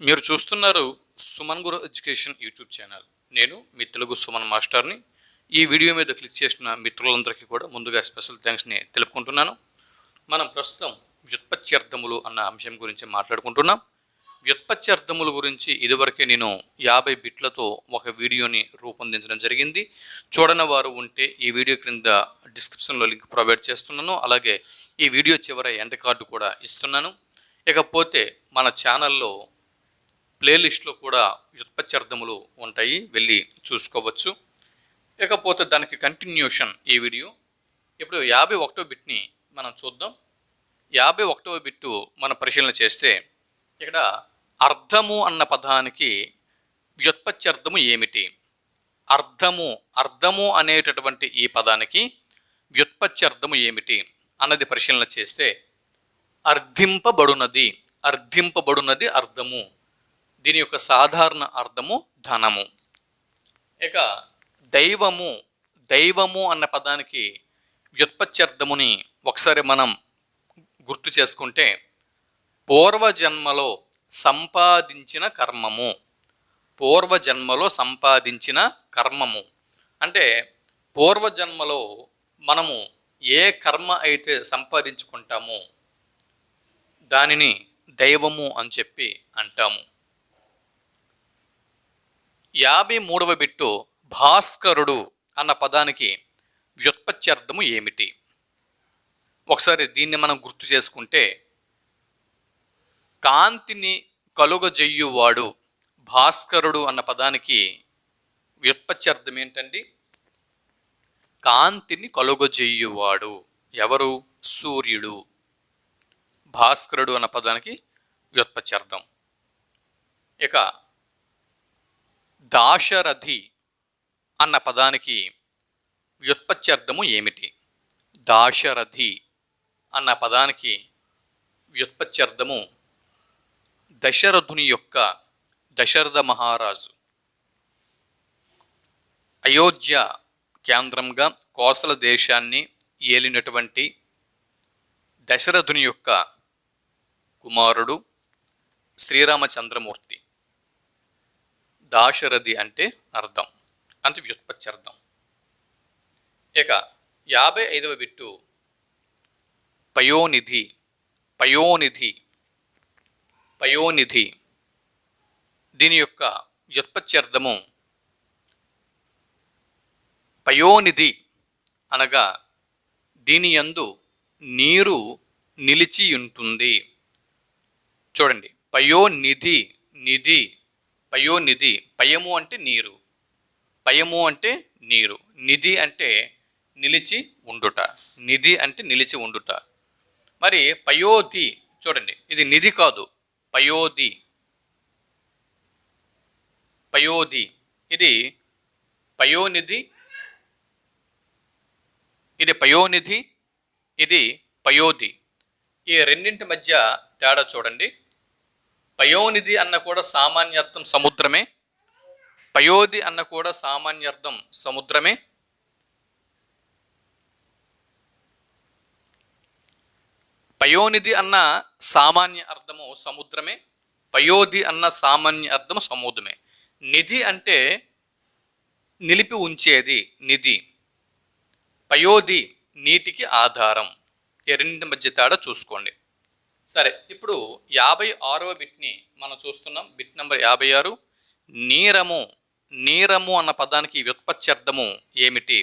మీరు చూస్తున్నారు సుమన్ గురు education YouTube channel. నేను మీ తెలుగు సుమన్ మాస్టర్ని. ఈ వీడియో మీద క్లిక్ చేసిన మిత్రులందరికీ కూడా ముందుగా స్పెషల్ థ్యాంక్స్ని తెలుపుకుంటున్నాను. మనం ప్రస్తుతం వ్యుత్పత్త్యర్థములు అన్న అంశం గురించి మాట్లాడుకుంటున్నాం. వ్యుత్పత్త్యర్థముల గురించి ఇదివరకే నేను 50 బిట్లతో ఒక వీడియోని రూపొందించడం జరిగింది. చూడని వారు ఉంటే ఈ వీడియో క్రింద డిస్క్రిప్షన్లో లింక్ ప్రొవైడ్ చేస్తున్నాను. అలాగే ఈ వీడియో చివర ఎండ్ కార్డు కూడా ఇస్తున్నాను. ఇకపోతే మన ఛానల్లో ప్లేలిస్ట్లో కూడా వ్యుత్పత్త్యర్థములు ఉంటాయి, వెళ్ళి చూసుకోవచ్చు. ఇకపోతే దానికి కంటిన్యూషన్ ఈ వీడియో. ఇప్పుడు 51వ బిట్ని మనం చూద్దాం. 51వ బిట్టు మనం పరిశీలన చేస్తే ఇక్కడ అర్థము అన్న పదానికి వ్యుత్పత్త్యర్థము ఏమిటి? అర్థము అనేటటువంటి ఈ పదానికి వ్యుత్పత్త్యర్థము ఏమిటి అన్నది పరిశీలన చేస్తే అర్థింపబడునది అర్థము. దీని యొక్క సాధారణ అర్థము ధనము. ఇక దైవము అన్న పదానికి వ్యుత్పత్త్యర్థముని ఒకసారి మనం గుర్తు చేసుకుంటే పూర్వజన్మలో సంపాదించిన కర్మము. అంటే పూర్వజన్మలో మనము ఏ కర్మ అయితే సంపాదించుకుంటామో దానిని దైవము అని చెప్పి అంటాము. 53వ బిట్టు భాస్కరుడు అన్న పదానికి వ్యుత్పత్త్యర్థము ఏమిటి? ఒకసారి దీన్ని మనం గుర్తు చేసుకుంటే కాంతిని కలుగజెయ్యువాడు. భాస్కరుడు అన్న పదానికి వ్యుత్పత్త్యర్థం ఏంటండి? కాంతిని కలుగజెయ్యువాడు. ఎవరు? సూర్యుడు. భాస్కరుడు అన్న పదానికి వ్యుత్పత్త్యర్థం. ఇక దాశరథి అన్న పదానికి వ్యుత్పత్త్యర్థము ఏమిటి? దాశరథి అన్న పదానికి వ్యుత్పత్త్యర్థము దశరథ మహారాజు అయోధ్య కేంద్రంగా కోసల దేశాన్ని ఏలినటువంటి దశరథుని యొక్క కుమారుడు శ్రీరామచంద్రమూర్తి. దాశరథి అంటే అర్థం, అంటే వ్యుత్పత్త్యర్థం. ఇక 55వ బిట్టు పయోనిధి. దీని యొక్క వ్యుత్పత్త్యర్థము పయోనిధి అనగా దీని యందు నీరు నిలిచి ఉంటుంది. చూడండి, పయోనిధి. పయము అంటే నీరు, నిధి అంటే నిలిచి ఉండుట. మరి పయోధి చూడండి, ఇది నిధి కాదు, పయోధి. ఇది పయోనిధి, ఇది పయోధి. ఈ రెండింటి మధ్య తేడా చూడండి. పయోనిధి అన్న కూడా సామాన్యార్థం సముద్రమే, పయోధి అన్న కూడా సామాన్యార్థం సముద్రమే. పయోనిధి అన్న సామాన్య అర్థము సముద్రమే, పయోధి అన్న సామాన్య అర్థము సముద్రమే. నిధి అంటే నిలిపి ఉంచేది నిధి, పయోధి నీటికి ఆధారం. ఈ రెండింటి మధ్య తేడా చూసుకోండి. సరే, ఇప్పుడు 56వ బిట్ని మనం చూస్తున్నాం. Bit number 56. నీరము అన్న పదానికి వ్యుత్పత్త్యర్థము ఏమిటి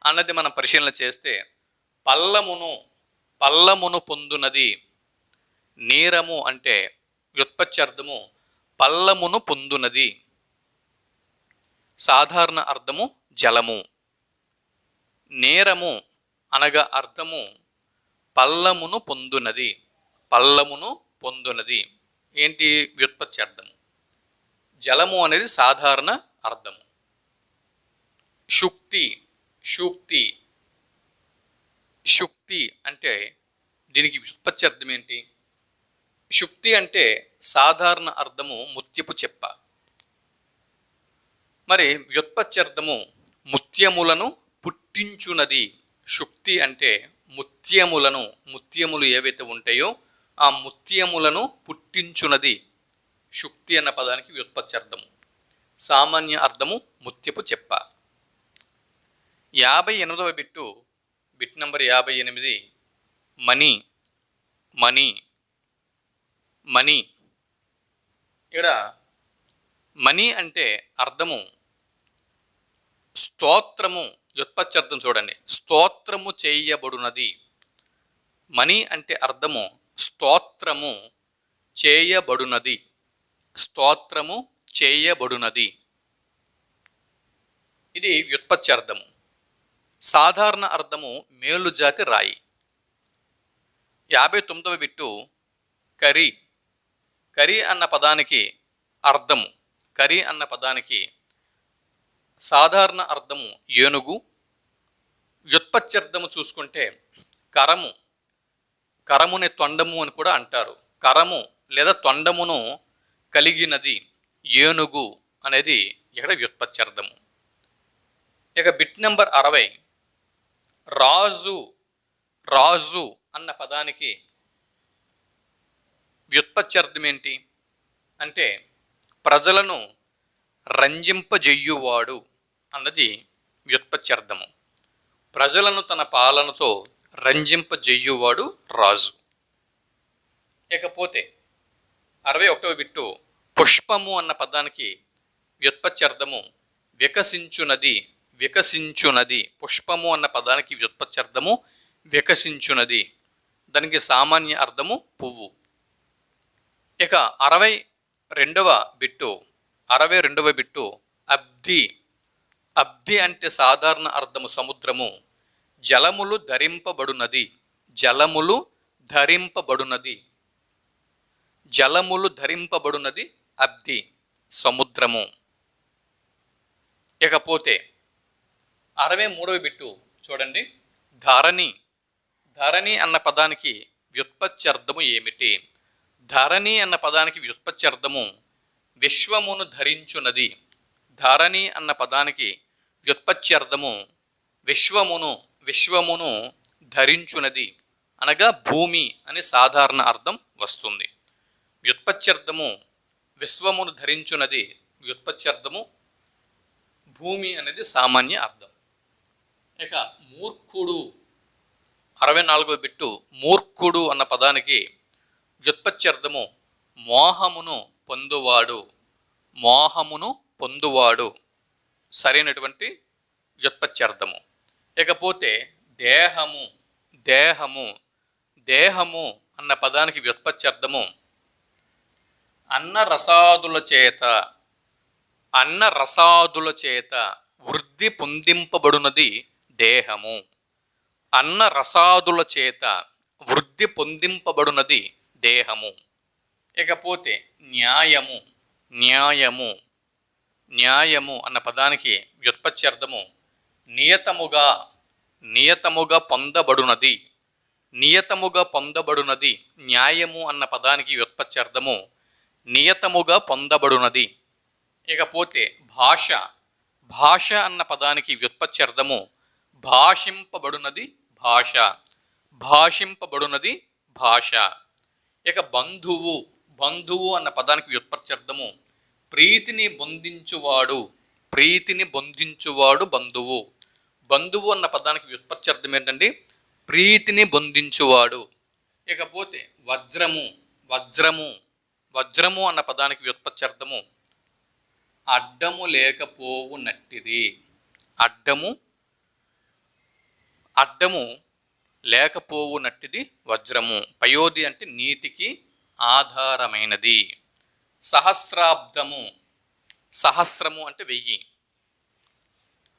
అన్నది మనం పరిశీలన చేస్తే పల్లమును పొందునది. నీరము అంటే వ్యుత్పత్త్యర్థము పల్లమును పొందునది. సాధారణ అర్థము జలము. నేరము అనగా అర్థము పల్లమును పొందునది. ఏంటి వ్యుత్పత్త్యర్థము? జలము అనేది సాధారణ అర్థము. శుక్తి అంటే దీనికి వ్యుత్పత్త్యర్థం ఏంటి? శుక్తి అంటే సాధారణ అర్థము ముత్యపు చెప్ప. మరి వ్యుత్పత్త్యర్థము ముత్యములను పుట్టించునది. శుక్తి అంటే ముత్యములు ఏవైతే ఉంటాయో ఆ ముత్యములను పుట్టించునది శుక్తి అన్న పదానికి వ్యుత్పత్త్యర్థము. సామాన్య అర్థము ముత్యపు చెప్ప. 58వ బిట్టు, బిట్ నంబర్ 58, మనీ. మనీ మనీ ఇక్కడ మనీ అంటే అర్థము స్తోత్రము. వ్యుత్పత్త్యర్థం చూడండి, స్తోత్రము చేయబడునది. మనీ అంటే అర్థము స్తోత్రము చేయబడునది. స్తోత్రము చేయబడునది. ఇది వ్యుత్పత్త్యర్థము. సాధారణ అర్థము మేలుజాతి రాయి. 59వ బిట్టు, కరి. కరి అన్న పదానికి అర్థము, కరి అన్న పదానికి సాధారణ అర్థము ఏనుగు. వ్యుత్పత్త్యర్థము చూసుకుంటే కరము. కరముని తొండము అని కూడా అంటారు. కరము లేదా తొండమును కలిగినది ఏనుగు అనేది ఇక్కడ వ్యుత్పత్త్యర్థము. ఇక బిట్ నెంబర్ 60, రాజు. రాజు అన్న పదానికి వ్యుత్పత్త్యర్థం ఏంటి అంటే ప్రజలను రంజింపజెయ్యువాడు అన్నది వ్యుత్పత్త్యర్థము. ప్రజలను తన పాలనతో రంజింపజెయ్యువాడు రాజు. ఇకపోతే 61వ బిట్టు, పుష్పము అన్న పదానికి వ్యుత్పత్త్యర్థము వికసించునది. వికసించునది. పుష్పము అన్న పదానికి వ్యుత్పత్త్యర్థము వికసించునది. దానికి సామాన్య అర్థము పువ్వు. ఇక 62వ బిట్టు, 62వ బిట్టు, అబ్ది. అబ్ది అంటే సాధారణ అర్థము సముద్రము. జలములు ధరింపబడునది. జలములు ధరింపబడునది. జలములు ధరింపబడునది అబ్ది, సముద్రము. ఇకపోతే 63వ బిట్టు చూడండి, ధరణి. ధరణి అన్న పదానికి వ్యుత్పత్త్యర్థము ఏమిటి? ధరణి అన్న పదానికి వ్యుత్పత్త్యర్థము విశ్వమును ధరించునది. ధరణి అన్న పదానికి వ్యుత్పత్త్యర్థము విశ్వమును ధరించునది అనగా భూమి అని సాధారణ అర్థం వస్తుంది. వ్యుత్పత్త్యర్థము విశ్వమును ధరించునది, వ్యుత్పత్త్యర్థము భూమి అనేది సామాన్య అర్థం. ఇక మూర్ఖుడు, 64వ బిట్టు, మూర్ఖుడు అన్న పదానికి వ్యుత్పత్త్యర్థము మోహమును పొందువాడు. మోహమును పొందువాడు సరైనటువంటి వ్యుత్పత్త్యర్థము. ఇకపోతే దేహము. దేహము. దేహము అన్న పదానికి వ్యుత్పత్త్యర్థము అన్నరసాదుల చేత. అన్నరసాదుల చేత వృద్ధి పొందింపబడునది దేహము. అన్నరసాదుల చేత వృద్ధి పొందింపబడునది దేహము. ఇకపోతే న్యాయము. న్యాయము. న్యాయము అన్న పదానికి వ్యుత్పత్త్యర్థము నియతముగా. నియతముగా పొందబడునది. నియతముగా పొందబడునది. న్యాయము అన్న పదానికి వ్యుత్పత్త్యర్థము నియతముగా పొందబడునది. ఇకపోతే భాష. భాష అన్న పదానికి వ్యుత్పత్త్యర్థము భాషింపబడునది భాష. భాషింపబడునది భాష. ఇక బంధువు. బంధువు అన్న పదానికి వ్యుత్పత్త్యర్థము ప్రీతిని బొందించువాడు. ప్రీతిని బొందించువాడు బంధువు. బంధువు అన్న పదానికి వ్యుత్పత్త్యర్థం ఏంటండి? ప్రీతిని బొందించువాడు. ఇకపోతే వజ్రము. వజ్రము. వజ్రము అన్న పదానికి వ్యుత్పత్త్యర్థము అడ్డము లేకపోవునట్టిది. అడ్డము అడ్డము లేకపోవునట్టిది వజ్రము. పయోధి అంటే నీటికి ఆధారమైనది. సహస్రాబ్దము. సహస్రము అంటే 1000.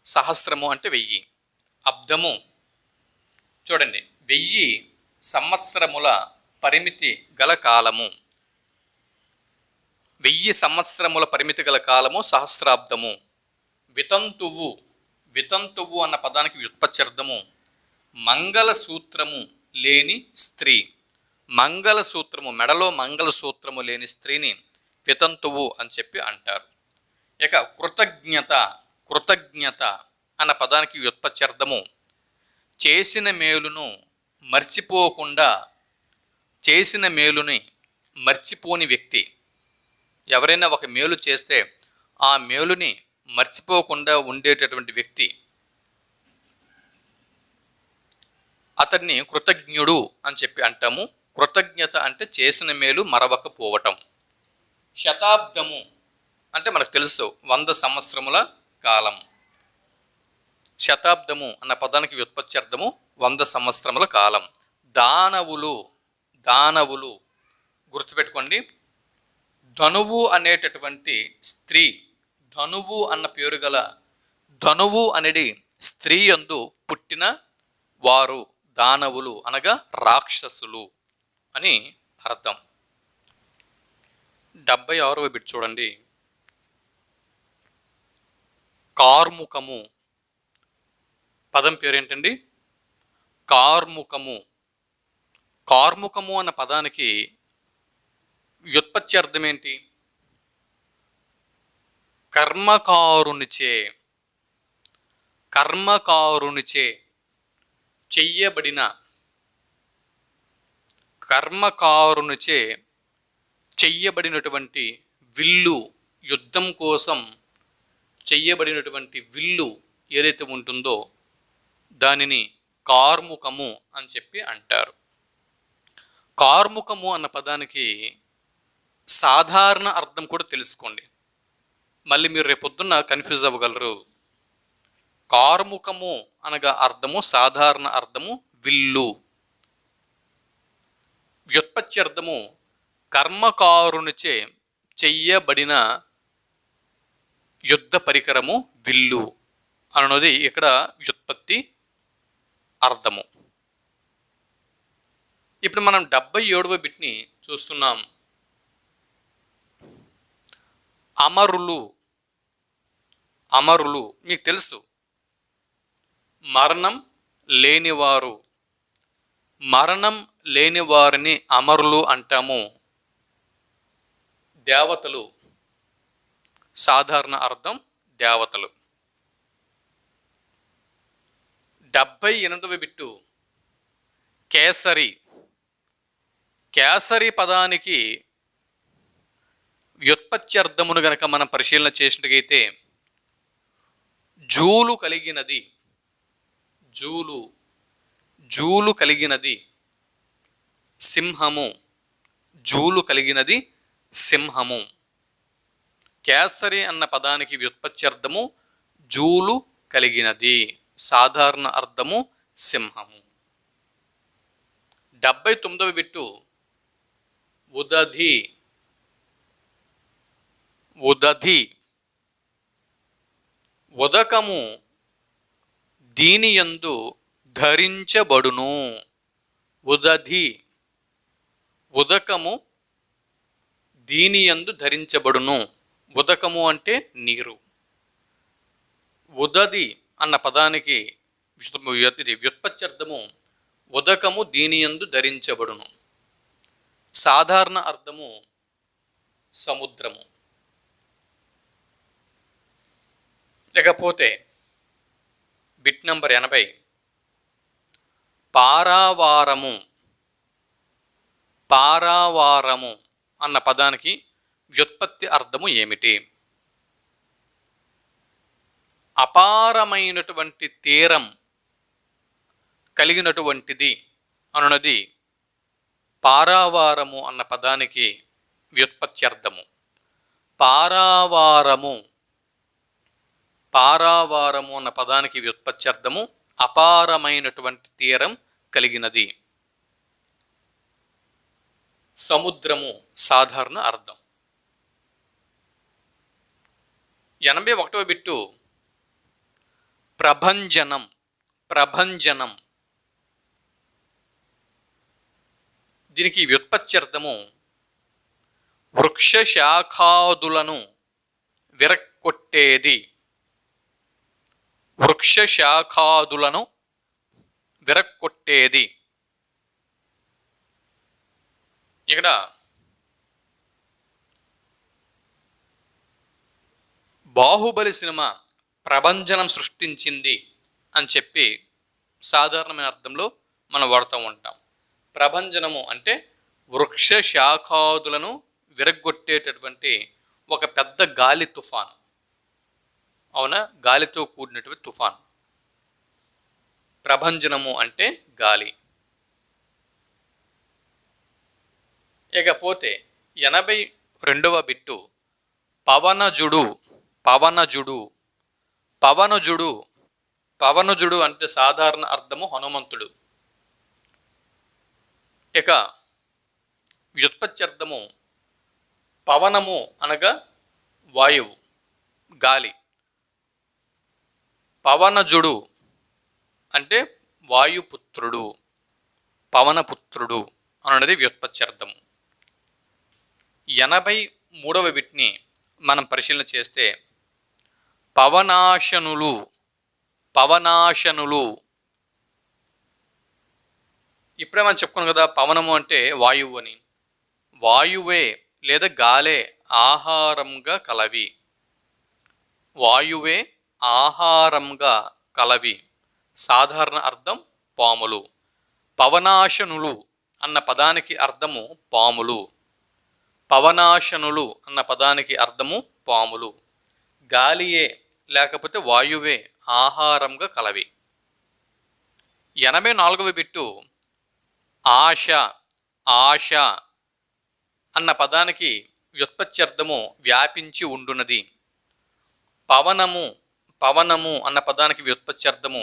సహస్రము అంటే 1000. అబ్దము చూడండి, 1000 సంవత్సరముల పరిమితి గల కాలము. 1000 సంవత్సరముల పరిమితి గల కాలము సహస్రాబ్దము. వితంతువు. వితంతువు అన్న పదానికి వ్యుత్పత్త్యర్థము మంగళసూత్రము లేని స్త్రీ. మంగళసూత్రము, మెడలో మంగళసూత్రము లేని స్త్రీని వితంతువు అని చెప్పి అంటారు. ఇక కృతజ్ఞత. కృతజ్ఞత అన్న పదానికి వ్యుత్పత్త్యర్థము చేసిన మేలును మర్చిపోకుండా, చేసిన మేలుని మర్చిపోని వ్యక్తి. ఎవరైనా ఒక మేలు చేస్తే ఆ మేలుని మర్చిపోకుండా ఉండేటటువంటి వ్యక్తి, అతన్ని కృతజ్ఞుడు అని చెప్పి అంటాము. కృతజ్ఞత అంటే చేసిన మేలు మరవకపోవటం. శతాబ్దము అంటే మనకు తెలుసు 100 సంవత్సరముల కాలం. శతాబ్దము అన్న పదానికి వ్యుత్పత్త్యర్థము 100 సంవత్సరముల కాలం. దానవులు, దానవులు గుర్తుపెట్టుకోండి. ధనువు అనేటటువంటి స్త్రీ, ధనువు అన్న పేరు గల ధనువు అనేది స్త్రీ యందు పుట్టిన వారు దానవులు అనగా రాక్షసులు అని అర్థం. 76వ బిట్ చూడండి. కార్ముకము పదం పేరేంటండి? కార్ముకము. కార్ముకము అన్న పదానికి వ్యుత్పత్తి అర్థం ఏంటి? కర్మకారునిచే, కర్మకారునిచే చెయ్యబడిన, కర్మకారునిచే చెయ్యబడినటువంటి విల్లు, యుద్ధం కోసం చెయ్యబడినటువంటి విల్లు ఏదైతే ఉంటుందో దానిని కార్ముకము అని చెప్పి అంటారు. కార్ముకము అన్న పదానికి సాధారణ అర్థం కూడా తెలుసుకోండి, మళ్ళీ మీరు రేపొద్దున్న కన్ఫ్యూజ్ అవ్వగలరు. కార్ముకము అనగా అర్థము, సాధారణ అర్థము విల్లు. వ్యుత్పత్తి అర్థము కర్మకారునిచే చెయ్యబడిన యుద్ధ పరికరము విల్లు అన్నది ఇక్కడ వ్యుత్పత్తి అర్థము. ఇప్పుడు మనం 77వ బిట్ని చూస్తున్నాం. అమరులు. అమరులు మీకు తెలుసు, మరణం లేనివారు. మరణం లేని వారిని అమరులు అంటాము. దేవతలు, సాధారణ అర్థం దేవతలు. 78వ బిట్టు కేసరి. కేసరి పదానికి వ్యుత్పత్తి అర్థమును గనక మనం పరిశీలన చేసినట్లయితే జూలు కలిగినది, జూలు, జూలు కలిగినది సింహము, జూలు కలిగినది సింహము. కేసరి అన్న పదానికి వ్యుత్పత్తి అర్థము జూలు కలిగినది, సాధారణ అర్థము సింహము. 79వ బిట్టు ఉదధి. ఉదధి ఉదకము దీనియందు ధరించబడును. ఉదధి, ఉదకము దీనియందు ధరించబడును. ఉదకము అంటే నీరు. ఉదధి అన్న పదానికి వ్యుత్పత్తి అర్థము ఉదకము దీనియందు ధరించబడును. సాధారణ అర్థము సముద్రము. లేకపోతే బిట్ నంబర్ 80 పారావారము. పారావారము అన్న పదానికి వ్యుత్పత్తి అర్థము ఏమిటి? అపారమైనటువంటి తీరం కలిగినటువంటిది అనున్నది పారావారము అన్న పదానికి వ్యుత్పత్తి అర్థము. పారావారము, పారావారము అన్న పదానికి వ్యుత్పత్తి అర్థము అపారమైనటువంటి తీరం కలిగినది. సముద్రము సాధారణ అర్థం. 81వ బిట్టు ప్రభంజనం. ప్రభంజనం దీనికి వ్యుత్పత్తి అర్థము వృక్ష శాఖాదులను విరక్కొట్టేది. వృక్ష శాఖాదులను విరక్కొట్టేది. ఇక్కడ బాహుబలి సినిమా ప్రభంజనం సృష్టించింది అని చెప్పి సాధారణమైన అర్థంలో మనం వాడుతూ ఉంటాం. ప్రభంజనము అంటే వృక్ష శాఖాదులను విరగ్గొట్టేటటువంటి ఒక పెద్ద గాలి తుఫాన్. అవునా? గాలితో కూడినటువంటి తుఫాన్. ప్రభంజనము అంటే గాలి. ఇకపోతే 82వ బిట్టు పవనజుడు. పవనజుడు. పవనజుడు. పవనజుడు అంటే సాధారణ అర్థము హనుమంతుడు. ఇక వ్యుత్పత్త్యర్థము పవనము అనగా వాయువు, గాలి. పవనజుడు అంటే వాయుపుత్రుడు, పవనపుత్రుడు అన్నది వ్యుత్పత్త్యర్థము. 83వ బిట్ని మనం పరిశీలన చేస్తే పవనాశనులు. పవనాశనులు. ఇప్పుడే మనం చెప్పుకున్నాం కదా, పవనము అంటే వాయువు అని. వాయువే లేదా గాలే ఆహారంగా కలవి. వాయువే ఆహారంగా కలవి. సాధారణ అర్థం పాములు. పవనాశనులు అన్న పదానికి అర్థము పాములు. పవనాశనులు అన్న పదానికి అర్థము పాములు. గాలియే లేకపోతే వాయువే ఆహారంగా కలవి. 84వ బిట్టు ఆశ. ఆశ అన్న పదానికి వ్యుత్పత్త్యర్థము వ్యాపించి ఉండునది. పవనము. పవనము అన్న పదానికి వ్యుత్పత్త్యర్థము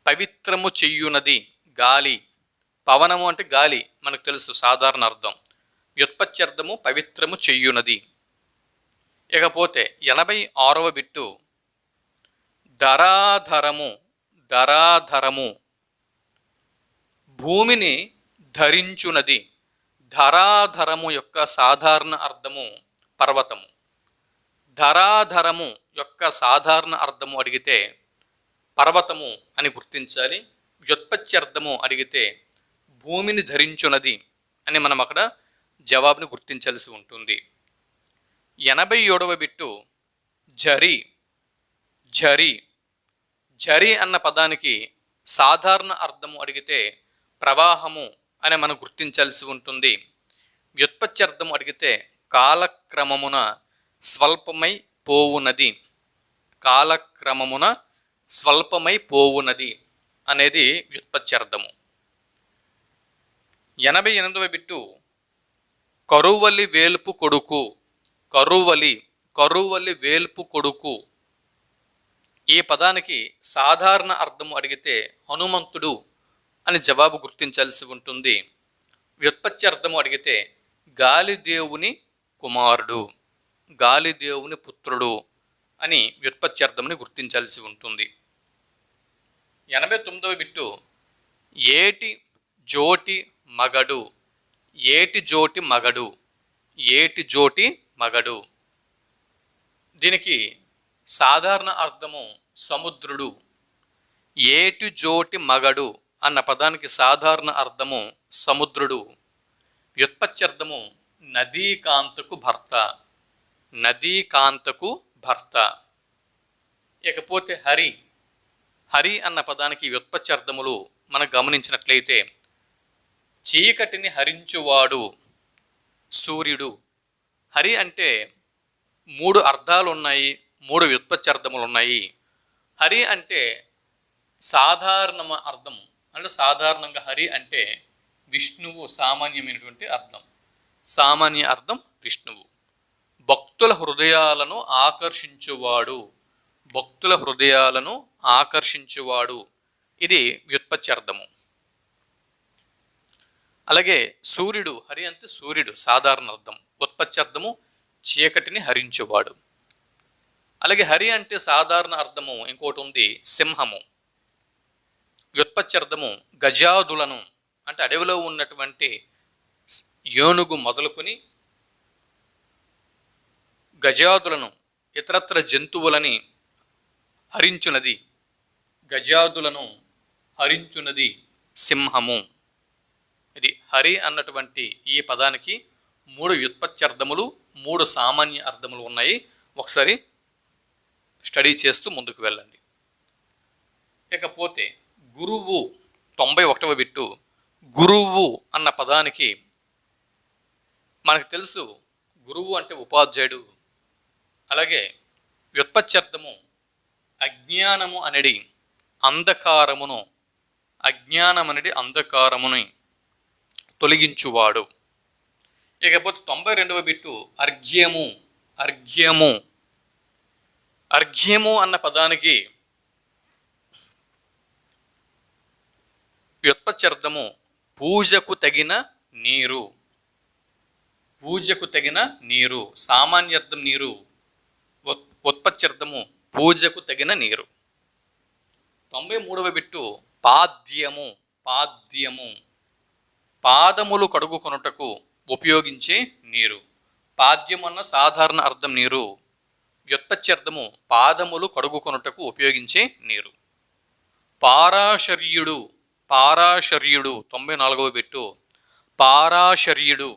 పవిత్రము చెయ్యునది, గాలి. పవనము అంటే గాలి, మనకు తెలుసు సాధారణ అర్థం. వ్యుత్పత్త్యర్థము పవిత్రము చెయ్యునది. ఇకపోతే 86వ బిట్టు ధరాధరము. ధరాధరము భూమిని ధరించునది. ధరాధరము యొక్క సాధారణ అర్థము పర్వతము. ధరాధరము యొక్క సాధారణ అర్థము అడిగితే పర్వతము అని గుర్తించాలి. వ్యుత్పత్త్యర్థము అడిగితే భూమిని ధరించునది అని మనం అక్కడ జవాబుని గుర్తించాల్సి ఉంటుంది. 87వ బిట్టు జరి. జరి. జరి అన్న పదానికి సాధారణ అర్థము అడిగితే ప్రవాహము అని మనం గుర్తించాల్సి ఉంటుంది. వ్యుత్పత్త్యర్థము అడిగితే కాలక్రమమున స్వల్పమై పోవునది. కాలక్రమమున స్వల్పమై పోవునది అనేది వ్యుత్పత్త్యర్థము. 88వ బిట్టు కరువలి వేల్పు కొడుకు. కరువలి. కరువలి వేల్పు కొడుకు. ఈ పదానికి సాధారణ అర్థము అడిగితే హనుమంతుడు అని జవాబు గుర్తించాల్సి ఉంటుంది. వ్యుత్పత్త్యర్థము అడిగితే గాలిదేవుని కుమారుడు, గాలిదేవుని పుత్రుడు అని వ్యుత్పత్త్యర్థముని గుర్తించాల్సి ఉంటుంది. 89వ బిట్టు ఏటి జోటి మగడు. ఏటి జోటి మగడు. ఏటి జోటి మగడు. దీనికి సాధారణ అర్థము సముద్రుడు. ఏటి జోటి మగడు అన్న పదానికి సాధారణ అర్థము సముద్రుడు. వ్యుత్పత్త్యర్థము నదీకాంతకు భర్త. నదీకాంతకు భర్త. ఇకపోతే హరి. హరి అన్న పదానికి వ్యుత్పత్త్యర్థములు మనం గమనించినట్లయితే చీకటిని హరించువాడు, సూర్యుడు. హరి అంటే 3 అర్థాలు ఉన్నాయి, 3 వ్యుత్పత్త్యర్థములు ఉన్నాయి. హరి అంటే సాధారణ అర్థం అంటే సాధారణంగా హరి అంటే విష్ణువు సామాన్యమైనటువంటి అర్థం. సామాన్య అర్థం విష్ణువు. భక్తుల హృదయాలను ఆకర్షించువాడు. భక్తుల హృదయాలను ఆకర్షించువాడు. ఇది వ్యుత్పత్త్యర్థము. అలాగే సూర్యుడు. హరి అంటే సూర్యుడు సాధారణ అర్థం. ఉత్పత్త్యర్థము చీకటిని హరించువాడు. అలాగే హరి అంటే సాధారణ అర్థము ఇంకోటి ఉంది, సింహము. వ్యుత్పత్త్యర్థము గజాదులను అంటే అడవిలో ఉన్నటువంటి ఏనుగు మొదలుకొని గజాదులను ఇతరత్ర జంతువులని హరించునది. గజాదులను హరించునది సింహము. ఇది హరి అన్నటువంటి ఈ పదానికి 3 వ్యుత్పత్త్యర్థములు, 3 సామాన్య అర్థములు ఉన్నాయి. ఒకసారి స్టడీ చేస్తూ ముందుకు వెళ్ళండి. ఇకపోతే గురువు. 91వ బిట్టు గురువు అన్న పదానికి మనకు తెలుసు గురువు అంటే ఉపాధ్యాయుడు, అలాగే వ్యుత్పత్త్యర్థము అజ్ఞానము అనేది అంధకారమును, అజ్ఞానమనేది అంధకారముని తొలగించువాడు. ఇకపోతే 92వ బిట్టు అర్ఘ్యము. అర్ఘ్యము అర్ఘ్యము అన్న పదానికి వ్యుత్పత్త్యర్థము పూజకు తగిన నీరు. పూజకు తగిన నీరు. సామాన్యార్థం నీరు, ఉత్పత్త్యర్థము పూజకు తగిన నీరు. 93వ బిట్టు పాద్యము. పాద్యము పాదములు కడుగుకొనుటకు ఉపయోగించే నీరు. పాద్యం అన్న సాధారణ అర్థం నీరు, వ్యుత్పత్త్యర్థము పాదములు కడుగుకొనుటకు ఉపయోగించే నీరు. పారాశర్యుడు. పారాశర్యుడు 94వ బిట్టు పారాశర్యుడు.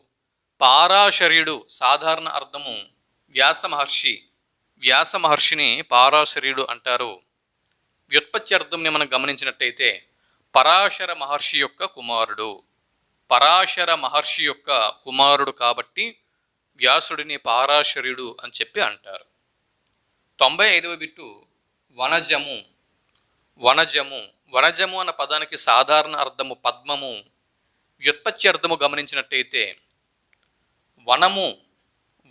పారాశర్యుడు సాధారణ అర్థము వ్యాస మహర్షి. వ్యాస మహర్షిని పారాశర్యుడు అంటారు. వ్యుత్పత్త్యర్థంని మనం గమనించినట్టయితే పరాశర మహర్షి యొక్క కుమారుడు. పరాశర మహర్షి యొక్క కుమారుడు కాబట్టి వ్యాసుడిని పారాశర్యుడు అని చెప్పి అంటారు. 95వ బిట్టు వనజము. వనజము. వనజము అన్న పదానికి సాధారణ అర్థము పద్మము. వ్యుత్పత్త్యర్థము గమనించినట్టయితే వనము.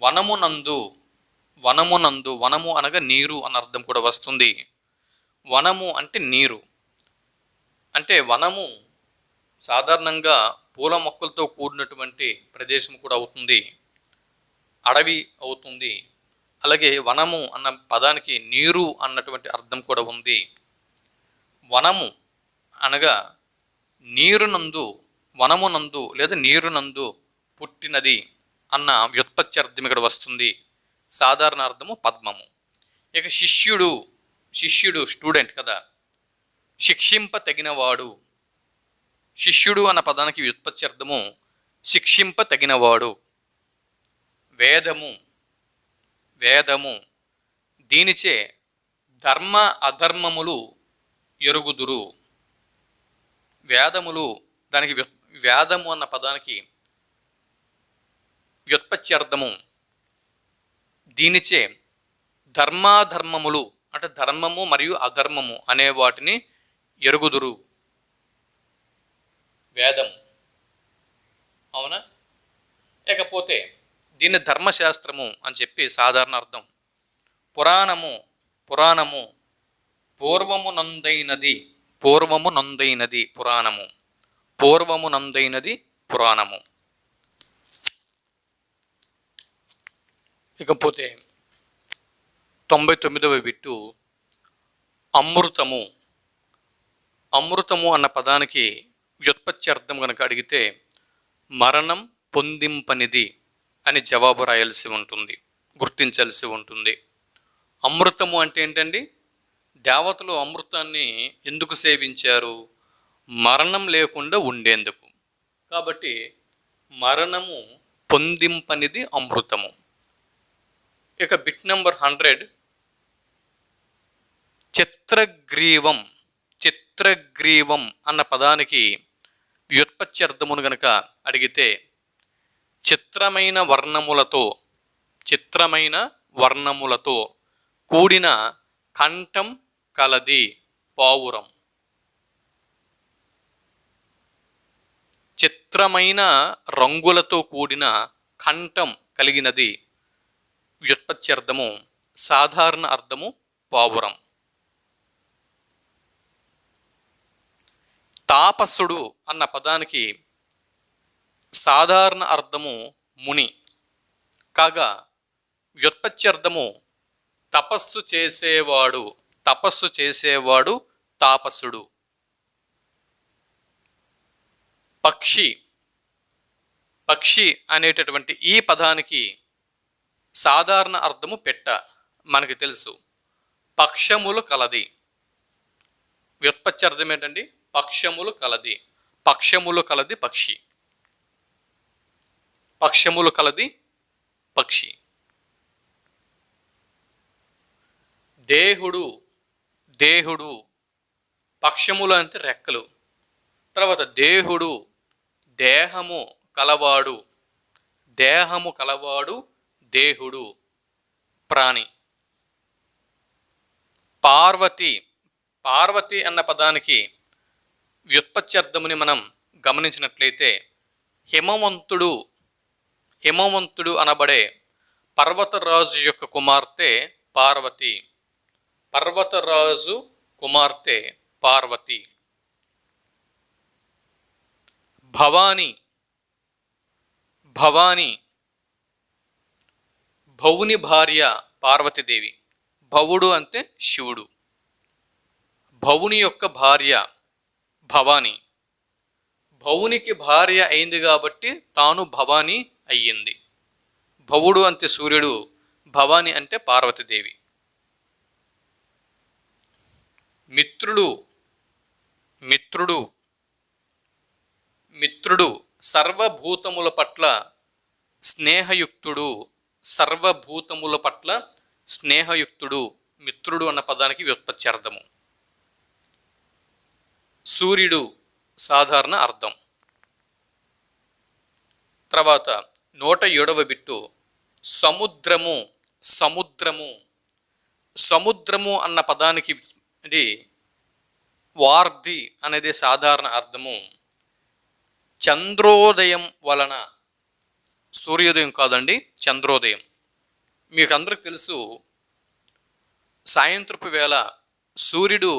వనమునందు. వనమునందు. వనము అనగా నీరు అన్న అర్థం కూడా వస్తుంది. వనము అంటే నీరు. అంటే వనము సాధారణంగా పూల మొక్కలతో కూడినటువంటి ప్రదేశం కూడా అవుతుంది, అడవి అవుతుంది. అలాగే వనము అన్న పదానికి నీరు అన్నటువంటి అర్థం కూడా ఉంది. వనము అనగా నీరునందు, వనమునందు లేదా నీరునందు పుట్టినది అన్న వ్యుత్పత్త్యర్థం ఇక్కడ వస్తుంది. సాధారణ అర్థము పద్మము. ఇక శిష్యుడు. శిష్యుడు స్టూడెంట్ కదా, శిక్షింప తగినవాడు. శిష్యుడు అన్న పదానికి వ్యుత్పత్త్యర్థము శిక్షింప తగినవాడు. వేదము. వేదము దీనిచే ధర్మ అధర్మములు ఎరుగుదురు. వేదములు దానికి వేదము అన్న పదానికి వ్యుత్పత్త్యర్థము దీనిచే ధర్మాధర్మములు అంటే ధర్మము మరియు అధర్మము అనే వాటిని ఎరుగుదురు. వేదము. అవునా? ఇకపోతే దీన్ని ధర్మశాస్త్రము అని చెప్పి సాధారణ అర్థం. పురాణము. పురాణము పూర్వమునందైనది. పూర్వమునందైనది పురాణము. పూర్వమునందైనది పురాణము. ఇకపోతే 99వ బిట్టు అమృతము. అమృతము అన్న పదానికి వ్యుత్పత్త్యర్థం కనుక అడిగితే మరణం పొందింపనిది అని జవాబు రాయాల్సి ఉంటుంది, గుర్తించాల్సి ఉంటుంది. అమృతము అంటే ఏంటండి? దేవతలు అమృతాన్ని ఎందుకు సేవించారు? మరణం లేకుండా ఉండేందుకు. కాబట్టి మరణము పొందింపనిది అమృతము. ఇక బిట్ నెంబర్ 100 చిత్రగ్రీవం. చిత్రగ్రీవం అన్న పదానికి వ్యుత్పత్త్యర్థమును గనక అడిగితే చిత్రమైన వర్ణములతో, చిత్రమైన వర్ణములతో కూడిన కంఠం కలది పావురం. చిత్రమైన రంగులతో కూడిన కంఠం కలిగినది వ్యుత్పత్త్యర్థము. సాధారణ అర్థము పావురం. తాపసుడు అన్న పదానికి సాధారణ అర్థము ముని కాగా వ్యుత్పత్త్యర్థము తపస్సు చేసేవాడు. తపస్సు చేసేవాడు తాపసుడు. పక్షి. పక్షి అనేటటువంటి ఈ పదానికి సాధారణ అర్థము పెట్ట. మనకి తెలుసు పక్షములు కలది. వ్యుత్పత్త్యర్థం ఏంటండి? పక్షములు కలది. పక్షములు కలది పక్షి. పక్షములు కలది పక్షి. దేహుడు. దేహుడు పక్షములు అంటే రెక్కలు. తర్వాత దేహుడు దేహము కలవాడు. దేహము కలవాడు దేహుడు. ప్రాణి. పార్వతి, పార్వతి అన్న పదానికి వ్యుత్పత్త్యర్థముని మనం గమనించినట్లయితే హిమవంతుడు, హిమవంతుడు అనబడే పర్వతరాజు యొక్క కుమార్తె పార్వతి. పర్వతరాజు కుమార్తె పార్వతి. భవాని, భవాని భవుని భార్య పార్వతీదేవి. భవుడు అంటే శివుడు. భవుని యొక్క భార్య భవాని. భవునికి భార్య అయింది కాబట్టి తాను భవాని అయ్యింది. భవుడు అంటే సూర్యుడు, భవాని అంటే పార్వతీదేవి. మిత్రుడు, మిత్రుడు, మిత్రుడు సర్వభూతముల పట్ల స్నేహయుక్తుడు. సర్వభూతముల పట్ల స్నేహయుక్తుడు. మిత్రుడు అన్న పదానికి వ్యుత్పత్త్యర్థము. సూర్యుడు సాధారణ అర్థం. తర్వాత 107వ బిట్టు సముద్రము. సముద్రము, సముద్రము అన్న పదానికి ఇది వార్ధి అనేది సాధారణ అర్థము. చంద్రోదయం వలన, సూర్యోదయం కాదండి, చంద్రోదయం. మీకు అందరికి తెలుసు, సాయంత్రపు వేళ సూర్యుడు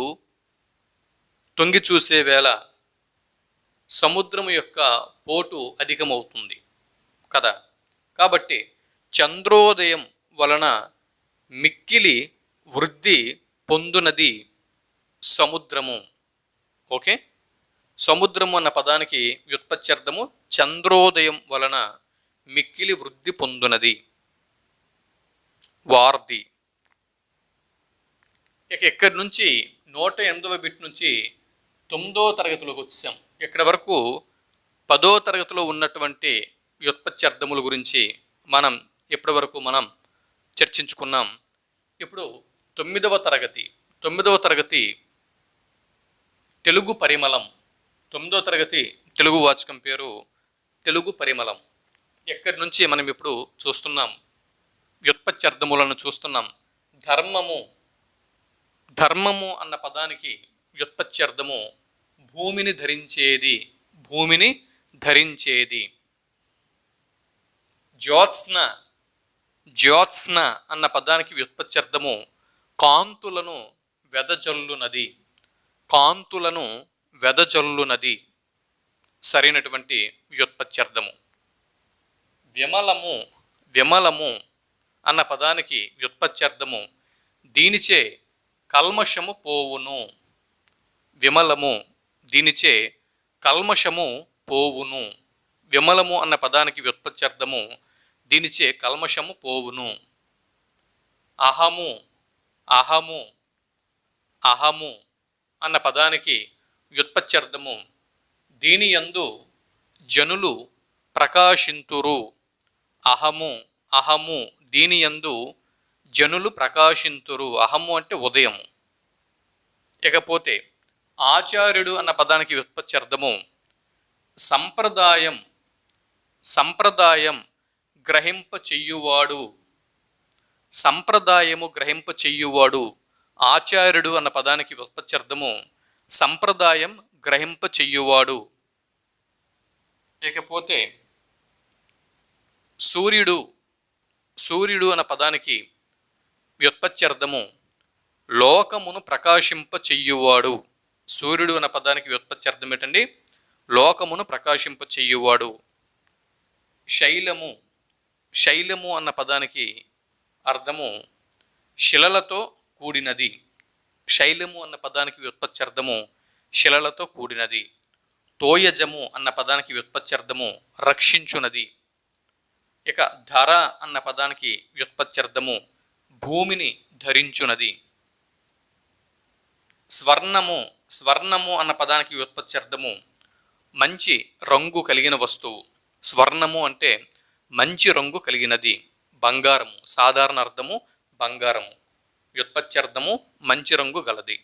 తొంగి చూసే వేళ సముద్రము యొక్క పోటు అధికమవుతుంది కదా. కాబట్టి చంద్రోదయం వలన మిక్కిలి వృద్ధి పొందునది సముద్రము. ఓకే, సముద్రము అన్న పదానికి వ్యుత్పత్త్యర్థము చంద్రోదయం వలన మిక్కిలి వృద్ధి పొందునది, వార్ధి. ఇక ఇక్కడి నుంచి 108వ బిట్ నుంచి 9వ తరగతిలోకి వచ్చాం. ఇక్కడ వరకు 10వ తరగతిలో ఉన్నటువంటి వ్యుత్పత్త్యర్థముల గురించి మనం ఇప్పటి వరకు మనం చర్చించుకున్నాం. ఇప్పుడు 9వ తరగతి, 9వ తరగతి తెలుగు పరిమళం. 9వ తరగతి తెలుగు వాచకం పేరు తెలుగు పరిమళం. ఎక్కడి నుంచి మనం ఇప్పుడు చూస్తున్నాం, వ్యుత్పత్త్యర్థములను చూస్తున్నాం. ధర్మము, ధర్మము అన్న పదానికి వ్యుత్పత్త్యర్థము భూమిని ధరించేది, భూమిని ధరించేది. జ్యోత్స్న, జ్యోత్స్న అన్న పదానికి వ్యుత్పత్త్యర్థము కాంతులను వెదజల్లునది, కాంతులను వెదజల్లునది. సరైనటువంటి వ్యుత్పత్త్యర్థము. విమలము, విమలము అన్న పదానికి వ్యుత్పత్త్యర్థము దీనిచే కల్మషము పోవును. విమలము, దీనిచే కల్మషము పోవును. విమలము అన్న పదానికి వ్యుత్పత్త్యర్థము దీనిచే కల్మషము పోవును. అహము, అహము, అహము అన్న పదానికి వ్యుత్పత్త్యర్థము దీని యందు జనులు ప్రకాశింతురు. అహము, అహము దీని యందు జనులు ప్రకాశింతురు. అహము అంటే ఉదయము. ఇకపోతే ఆచార్యుడు అన్న పదానికి వ్యుత్పత్త్యర్థము సంప్రదాయం, సంప్రదాయం గ్రహింప చెయ్యువాడు. సంప్రదాయము గ్రహింప చెయ్యువాడు. ఆచార్యుడు అన్న పదానికి వ్యుత్పత్త్యర్థము సంప్రదాయం గ్రహింప చెయ్యువాడు. ఇకపోతే సూర్యుడు, సూర్యుడు అన్న పదానికి వ్యుత్పత్త్యర్థము లోకమును ప్రకాశింప చెయ్యువాడు. సూర్యుడు అన్న పదానికి వ్యుత్పత్త్యర్థం ఏంటండి? లోకమును ప్రకాశింప చెయ్యువాడు. శైలము, శైలము అన్న పదానికి అర్థము శిలలతో కూడినది. శైలము అన్న పదానికి వ్యుత్పత్త్యర్థము శిలలతో కూడినది. తోయజము అన్న పదానికి వ్యుత్పత్త్యర్థము రక్షించునది. ఇక ధర అన్న పదానికి వ్యుత్పత్త్యర్థము భూమిని ధరించునది. స్వర్ణము, స్వర్ణము అన్న పదానికి వ్యుత్పత్త్యర్థము మంచి రంగు కలిగిన వస్తువు. స్వర్ణము అంటే మంచి రంగు కలిగినది. బంగారము, సాధారణ అర్థము బంగారము, వ్యుత్పత్త్యర్థము మంచి రంగు గలది.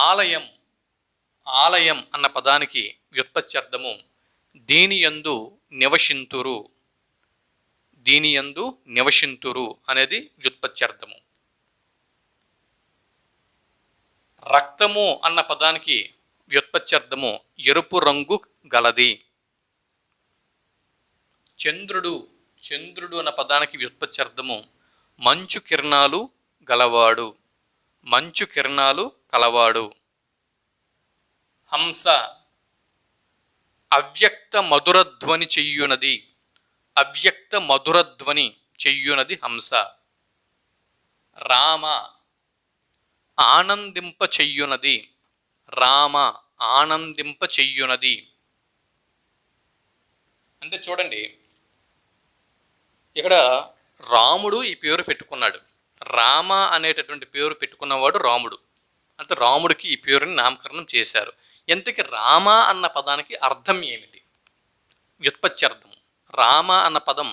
ఆలయం, ఆలయం అన్న పదానికి వ్యుత్పత్త్యర్థము దీని యందు నివసింతురు. దీని యందు నివసింతురు అనేది వ్యుత్పత్త్యర్థము. రక్తము అన్న పదానికి వ్యుత్పత్త్యర్థము ఎరుపు రంగు గలది. చంద్రుడు చంద్రుడు అన్న పదానికి వ్యుత్పత్త్యర్థము మంచు కిరణాలు గలవాడు. మంచు కిరణాలు కలవాడు. హంస అవ్యక్త మధురధ్వని చెయ్యునది. అవ్యక్త మధురధ్వని చెయ్యునది హంస. రామ ఆనందింప చెయ్యునది. రామ ఆనందింప చెయ్యునది. అంటే చూడండి, ఇక్కడ రాముడు ఈ పేరు పెట్టుకున్నాడు. రామ అనేటటువంటి పేరు పెట్టుకున్నవాడు రాముడు. అంటే రాముడికి ఈ పేరుని నామకరణం చేశారు. ఎంతకి రామ అన్న పదానికి అర్థం ఏమిటి? వ్యుత్పత్త్యర్థం. రామ అన్న పదం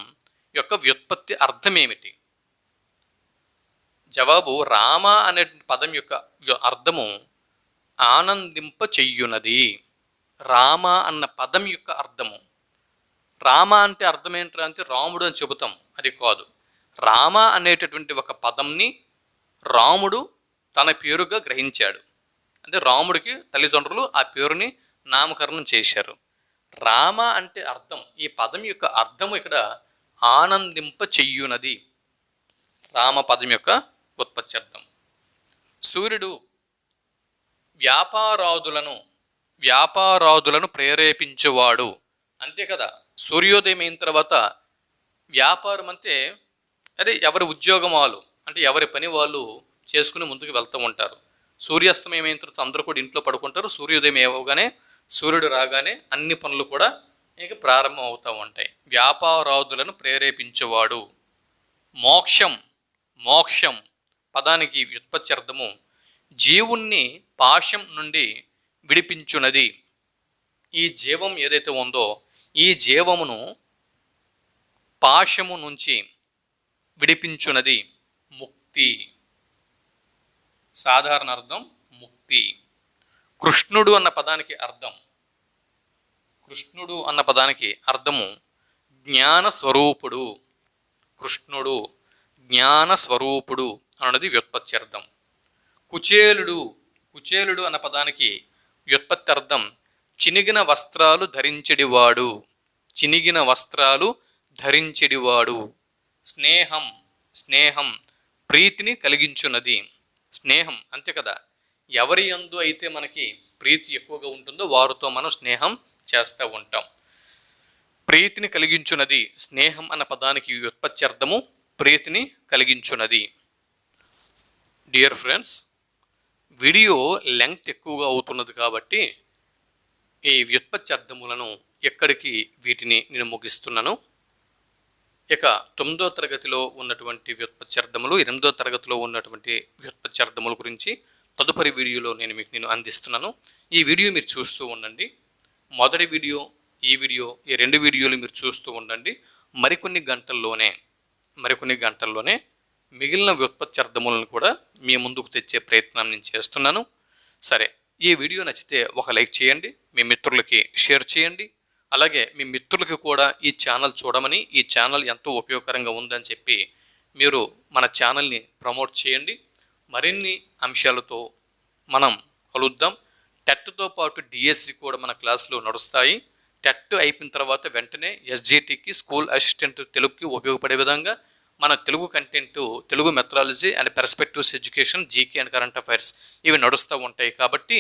యొక్క వ్యుత్పత్తి అర్థం ఏమిటి? జవాబు, రామ అనే పదం యొక్క అర్థము ఆనందింప చెయ్యునది. రామ అన్న పదం యొక్క అర్థము. రామ అంటే అర్థం ఏంట్రా అంటే రాముడు అని చెబుతాం, అది కాదు. రామ అనేటటువంటి ఒక పదంని రాముడు తన పేరుగా గ్రహించాడు. అంటే రాముడికి తల్లిదండ్రులు ఆ పేరుని నామకరణం చేశారు. రామ అంటే అర్థం, ఈ పదం యొక్క అర్థము ఇక్కడ ఆనందింప చెయ్యునది. రామ పదం యొక్క ఉత్పత్త్యర్థం. సూర్యుడు వ్యాపారాదులను ప్రేరేపించువాడు. అంతే కదా, సూర్యోదయం అయిన తర్వాత వ్యాపారం అంటే అదే ఎవరి ఉద్యోగం వాళ్ళు, అంటే ఎవరి పని వాళ్ళు చేసుకుని ముందుకు వెళ్తూ ఉంటారు. సూర్యాస్తమయం అయిన తర్వాత అందరూ కూడా ఇంట్లో పడుకుంటారు. సూర్యోదయం అవ్వగానే, సూర్యుడు రాగానే అన్ని పనులు కూడా ఇక ప్రారంభం అవుతూ ఉంటాయి. వ్యాపారాదులను ప్రేరేపించేవాడు. మోక్షం పదానికి వ్యుత్పత్త్యర్థము జీవుణ్ణి పాశం నుండి విడిపించున్నది. ఈ జీవం ఏదైతే ఉందో ఈ జీవమును పాశము నుంచి విడిపించున్నది. ముక్తి. సాధారణ అర్థం ముక్తి. కృష్ణుడు అన్న పదానికి అర్థము జ్ఞానస్వరూపుడు. కృష్ణుడు జ్ఞానస్వరూపుడు అన్నది వ్యుత్పత్త్యర్థం. కుచేలుడు అన్న పదానికి వ్యుత్పత్త్యర్థం చినిగిన వస్త్రాలు ధరించెడివాడు. చినిగిన వస్త్రాలు ధరించెడివాడు. స్నేహం ప్రీతిని కలిగించున్నది. స్నేహం అంతే కదా, ఎవరి యందు అయితే మనకి ప్రీతి ఎక్కువగా ఉంటుందో వారితో మనం స్నేహం చేస్తూ ఉంటాం. ప్రీతిని కలిగించున్నది. స్నేహం అన్న పదానికి వ్యుత్పత్త్యర్థము ప్రీతిని కలిగించున్నది. డియర్ ఫ్రెండ్స్, వీడియో లెంగ్త్ ఎక్కువగా అవుతున్నది కాబట్టి ఈ వ్యుత్పత్త్యర్థములను ఎక్కడికి వీటిని నేను ముగిస్తున్నాను. ఇక 9వ తరగతిలో ఉన్నటువంటి వ్యుత్పత్త్యర్థములు, 8వ తరగతిలో ఉన్నటువంటి వ్యుత్పత్త్యర్థముల గురించి తదుపరి వీడియోలో నేను అందిస్తున్నాను. ఈ వీడియో మీరు చూస్తూ ఉండండి. మొదటి వీడియో, ఈ వీడియో, ఈ 2 వీడియోలు మీరు చూస్తూ ఉండండి. మరికొన్ని గంటల్లోనే మిగిలిన వ్యుత్పత్త్యర్థములను కూడా మీ ముందుకు తెచ్చే ప్రయత్నం నేను చేస్తున్నాను. సరే, ఈ వీడియో నచ్చితే ఒక లైక్ చేయండి, మీ మిత్రులకి షేర్ చేయండి. అలాగే మీ మిత్రులకి కూడా ఈ ఛానల్ చూడమని, ఈ ఛానల్ ఎంతో ఉపయోగకరంగా ఉందని చెప్పి మీరు మన ఛానల్ని ప్రమోట్ చేయండి. మరిన్ని అంశాలతో మనం కలుద్దాం. టెట్తో పాటు డిఎస్సి కూడా మన క్లాసులో నడుస్తాయి. టెట్ అయిపోయిన తర్వాత వెంటనే ఎస్జిటికి, స్కూల్ అసిస్టెంట్ తెలుగుకి ఉపయోగపడే విధంగా మన Telugu content, Telugu methodology and perspectives education, GK and current affairs ఇవి నడుస్తూ ఉంటాయి. కాబట్టి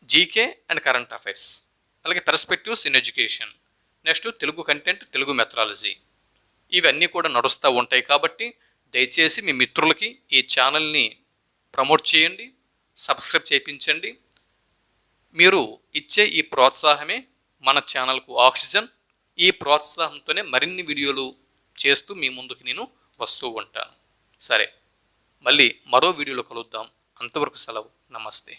జీకే అండ్ కరెంట్ అఫైర్స్, అలాగే perspectives in education, next Telugu content, Telugu methodology ఇవన్నీ కూడా నడుస్తూ ఉంటాయి. కాబట్టి దయచేసి మీ మిత్రులకి ఈ ఛానల్ని ప్రమోట్ చేయండి, సబ్స్క్రైబ్ చేయించండి. మీరు ఇచ్చే ఈ ప్రోత్సాహమే మన ఛానల్కు ఆక్సిజన్. ఈ ప్రోత్సాహంతోనే మరిన్ని వీడియోలు చేస్తూ మీ ముందుకు నేను వస్తూ ఉంటాను. సరే, మళ్ళీ మరో వీడియోలో కలుద్దాం. అంతవరకు సెలవు. నమస్తే.